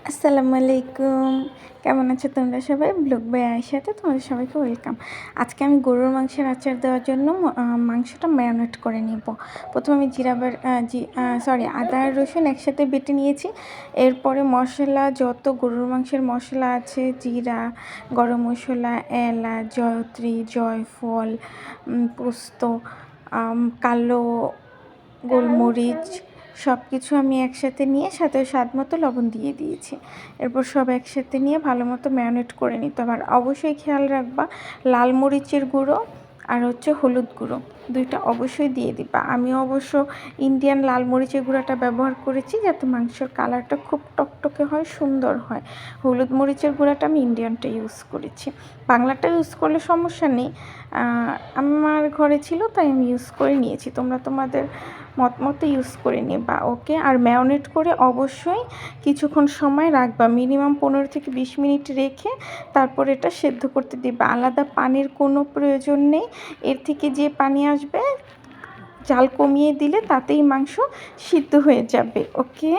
আসসালামু আলাইকুম। কেমন আছো তোমরা সবাই? ব্লগ বাই আয়েশাতে তোমাদের সবাইকে ওয়েলকাম। আজকে আমি গরুর মাংসের আচার দেওয়ার জন্য মাংসটা ম্যারিনেট করে নিব। প্রথমে আমি আদা আর রসুন একসাথে বেটে নিয়েছি। এরপরে মশলা, যত গরুর মাংসের মশলা আছে, জিরা, গরম মশলা, এলাচ, জয়ত্রী, জয়ফল, পোস্ত, কালো গোলমরিচ, সব কিছু আমি একসাথে নিয়ে সাথে স্বাদ মতো লবণ দিয়ে দিয়েছি। এরপর সব একসাথে নিয়ে ভালো মতো ম্যারিনেট করে নিতে হবে। আর অবশ্যই খেয়াল রাখবা লাল মরিচের গুঁড়ো আর হলুদ গুঁড়ো দুইটা অবশ্যই দিয়ে দিবা। আমি অবশ্য ইন্ডিয়ান লাল মরিচের গুঁড়োটা ব্যবহার করেছি যাতে মাংসের কালারটা খুব টকটকে হয়, সুন্দর হয়। হলুদ মরিচের গুঁড়োটা আমি ইন্ডিয়ানটা ইউজ করেছি, বাংলাটা ইউজ করলে সমস্যা নেই। আমার ঘরে ছিল তাই আমি ইউজ করে নিয়েছি, তোমরা তোমাদের মতো ইউজ করে নিবা। ওকে, আর ম্যারিনেট করে অবশ্যই কিছুক্ষণ সময় রাখবা, মিনিমাম 15 থেকে 20 মিনিট রেখে তারপর এটা সেদ্ধ করতে দিবা। আলাদা পানির কোনো প্রয়োজন নেই, এর থেকে যে পানি আসবে জাল কমিয়ে দিলে তাতেই মাংস সিদ্ধ হয়ে যাবে। ওকে।